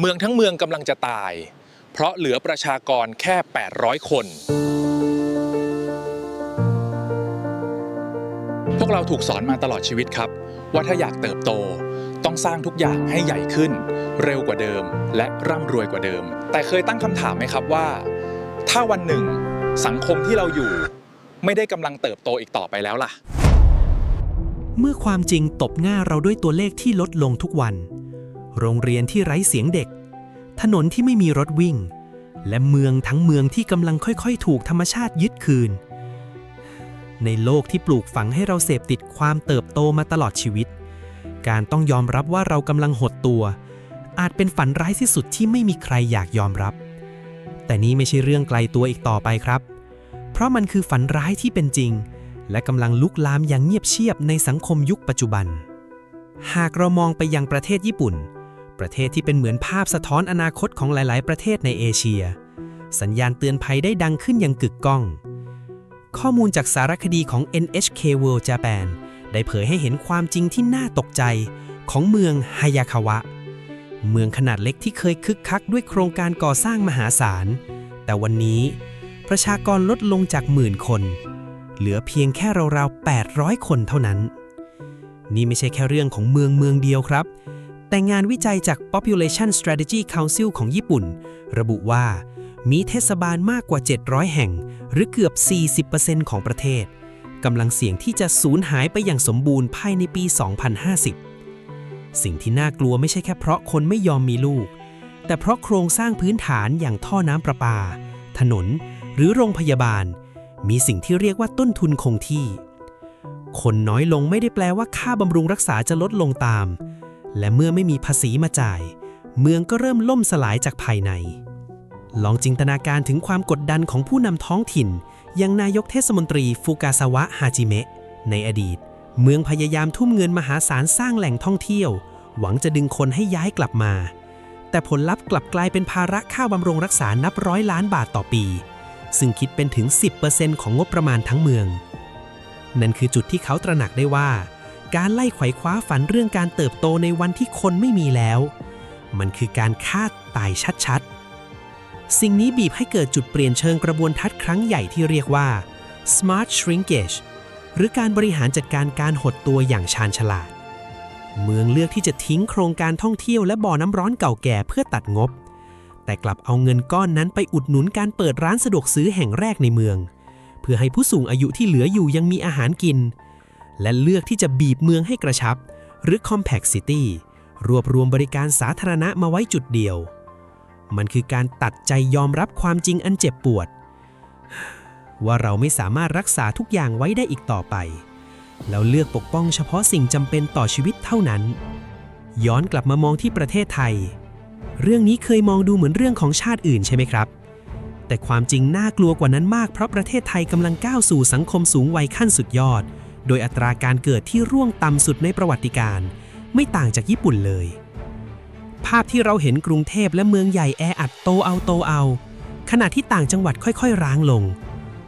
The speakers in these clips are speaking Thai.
เมืองทั้งเมืองกำลังจะตายเพราะเหลือประชากรแค่800 คนพวกเราถูกสอนมาตลอดชีวิตครับว่าถ้าอยากเติบโตต้องสร้างทุกอย่างให้ใหญ่ขึ้นเร็วกว่าเดิมและร่ำรวยกว่าเดิมแต่เคยตั้งคำถามไหมครับว่าถ้าวันหนึ่งสังคมที่เราอยู่ไม่ได้กำลังเติบโตอีกต่อไปแล้วล่ะเมื่อความจริงตบหน้าเราด้วยตัวเลขที่ลดลงทุกวันโรงเรียนที่ไร้เสียงเด็กถนนที่ไม่มีรถวิ่งและเมืองทั้งเมืองที่กำลังค่อยๆถูกธรรมชาติยึดคืนในโลกที่ปลูกฝังให้เราเสพติดความเติบโตมาตลอดชีวิตการต้องยอมรับว่าเรากำลังหดตัวอาจเป็นฝันร้ายที่สุดที่ไม่มีใครอยากยอมรับแต่นี้ไม่ใช่เรื่องไกลตัวอีกต่อไปครับเพราะมันคือฝันร้ายที่เป็นจริงและกำลังลุกลามอย่างเงียบเชียบในสังคมยุคปัจจุบันหากเรามองไปยังประเทศญี่ปุ่นประเทศที่เป็นเหมือนภาพสะท้อนอนาคตของหลายๆประเทศในเอเชียสัญญาณเตือนภัยได้ดังขึ้นอย่างกึกก้องข้อมูลจากสารคดีของ NHK World Japan ได้เผยให้เห็นความจริงที่น่าตกใจของเมืองฮายาคาวะเมืองขนาดเล็กที่เคยคึกคักด้วยโครงการก่อสร้างมหาศาลแต่วันนี้ประชากรลดลงจาก10,000 คนเหลือเพียงแค่ราวๆ800 คนเท่านั้นนี่ไม่ใช่แค่เรื่องของเมืองเดียวครับแต่งานวิจัยจาก Population Strategy Council ของญี่ปุ่นระบุว่ามีเทศบาลมากกว่า700แห่งหรือเกือบ 40% ของประเทศกำลังเสี่ยงที่จะสูญหายไปอย่างสมบูรณ์ภายในปี 2050 สิ่งที่น่ากลัวไม่ใช่แค่เพราะคนไม่ยอมมีลูกแต่เพราะโครงสร้างพื้นฐานอย่างท่อน้ำประปาถนนหรือโรงพยาบาลมีสิ่งที่เรียกว่าต้นทุนคงที่คนน้อยลงไม่ได้แปลว่าค่าบำรุงรักษาจะลดลงตามและเมื่อไม่มีภาษีมาจ่ายเมืองก็เริ่มล่มสลายจากภายในลองจินตนาการถึงความกดดันของผู้นำท้องถิ่นอย่างนายกเทศมนตรีฟุกาซาวะฮาจิเมะในอดีตเมืองพยายามทุ่มเงินมหาศาลสร้างแหล่งท่องเที่ยวหวังจะดึงคนให้ย้ายกลับมาแต่ผลลัพธ์กลับกลายเป็นภาระค่าบำรุงรักษานับร้อยล้านบาทต่อปีซึ่งคิดเป็นถึง 10% ของงบประมาณทั้งเมืองนั่นคือจุดที่เขาตระหนักได้ว่าการไล่ไขว่คว้าฝันเรื่องการเติบโตในวันที่คนไม่มีแล้วมันคือการฆ่าตายชัดๆสิ่งนี้บีบให้เกิดจุดเปลี่ยนเชิงกระบวนทัศน์ครั้งใหญ่ที่เรียกว่า Smart Shrinkage หรือการบริหารจัดการการหดตัวอย่างชาญฉลาดเมืองเลือกที่จะทิ้งโครงการท่องเที่ยวและบ่อน้ำร้อนเก่าแก่เพื่อตัดงบแต่กลับเอาเงินก้อนนั้นไปอุดหนุนการเปิดร้านสะดวกซื้อแห่งแรกในเมืองเพื่อให้ผู้สูงอายุที่เหลืออยู่ยังมีอาหารกินและเลือกที่จะบีบเมืองให้กระชับหรือ Compact City รวบรวมบริการสาธารณะมาไว้จุดเดียวมันคือการตัดใจยอมรับความจริงอันเจ็บปวดว่าเราไม่สามารถรักษาทุกอย่างไว้ได้อีกต่อไปแล้วเลือกปกป้องเฉพาะสิ่งจำเป็นต่อชีวิตเท่านั้นย้อนกลับมามองที่ประเทศไทยเรื่องนี้เคยมองดูเหมือนเรื่องของชาติอื่นใช่ไหมครับแต่ความจริงน่ากลัวกว่านั้นมากเพราะประเทศไทยกำลังก้าวสู่สังคมสูงวัยขั้นสุดยอดโดยอัตราการเกิดที่ร่วงต่ำสุดในประวัติการไม่ต่างจากญี่ปุ่นเลยภาพที่เราเห็นกรุงเทพและเมืองใหญ่แออัดโตเอาขณะที่ต่างจังหวัดค่อยๆร้างลง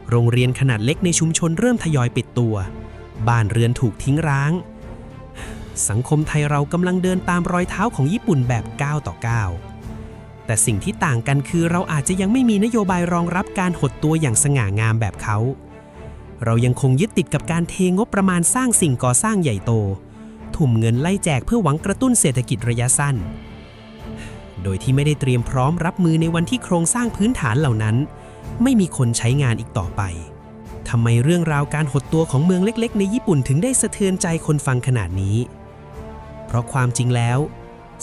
โรงเรียนขนาดเล็กในชุมชนเริ่มทยอยปิดตัวบ้านเรือนถูกทิ้งร้างสังคมไทยเรากำลังเดินตามรอยเท้าของญี่ปุ่นแบบก้าวต่อก้าวแต่สิ่งที่ต่างกันคือเราอาจจะยังไม่มีนโยบายรองรับการหดตัวอย่างสง่างามแบบเขาเรายังคงยึดติดกับการเทงบประมาณสร้างสิ่งก่อสร้างใหญ่โตทุ่มเงินไล่แจกเพื่อหวังกระตุ้นเศรษฐกิจระยะสั้นโดยที่ไม่ได้เตรียมพร้อมรับมือในวันที่โครงสร้างพื้นฐานเหล่านั้นไม่มีคนใช้งานอีกต่อไปทำไมเรื่องราวการหดตัวของเมืองเล็กๆในญี่ปุ่นถึงได้สะเทือนใจคนฟังขนาดนี้เพราะความจริงแล้ว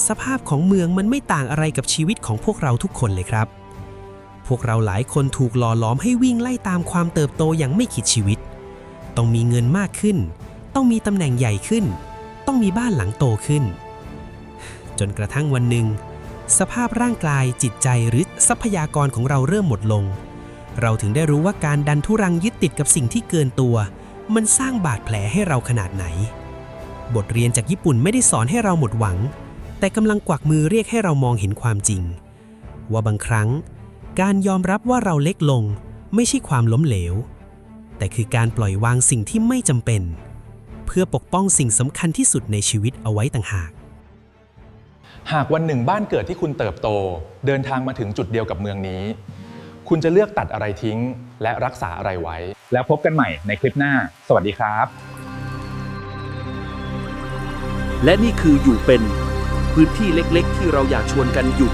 สภาพของเมืองมันไม่ต่างอะไรกับชีวิตของพวกเราทุกคนเลยครับพวกเราหลายคนถูกหล่อหลอมให้วิ่งไล่ตามความเติบโตอย่างไม่คิดชีวิตต้องมีเงินมากขึ้นต้องมีตำแหน่งใหญ่ขึ้นต้องมีบ้านหลังโตขึ้นจนกระทั่งวันหนึ่งสภาพร่างกายจิตใจหรือทรัพยากรของเราเริ่มหมดลงเราถึงได้รู้ว่าการดันทุรังยึดติดกับสิ่งที่เกินตัวมันสร้างบาดแผลให้เราขนาดไหนบทเรียนจากญี่ปุ่นไม่ได้สอนให้เราหมดหวังแต่กำลังกวักมือเรียกให้เรามองเห็นความจริงว่าบางครั้งการยอมรับว่าเราเล็กลงไม่ใช่ความล้มเหลวแต่คือการปล่อยวางสิ่งที่ไม่จำเป็นเพื่อปกป้องสิ่งสำคัญที่สุดในชีวิตเอาไว้ต่างหาก หากวันหนึ่งบ้านเกิดที่คุณเติบโตเดินทางมาถึงจุดเดียวกับเมืองนี้คุณจะเลือกตัดอะไรทิ้งและรักษาอะไรไว้แล้วพบกันใหม่ในคลิปหน้าสวัสดีครับ และนี่คืออยู่เป็นพื้นที่เล็กๆที่เราอยากชวนกันหยุด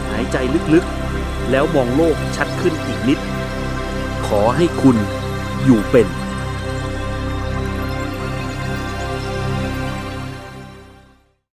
หายใจลึกๆแล้วมองโลกชัดขึ้นอีกนิดขอให้คุณอยู่เป็น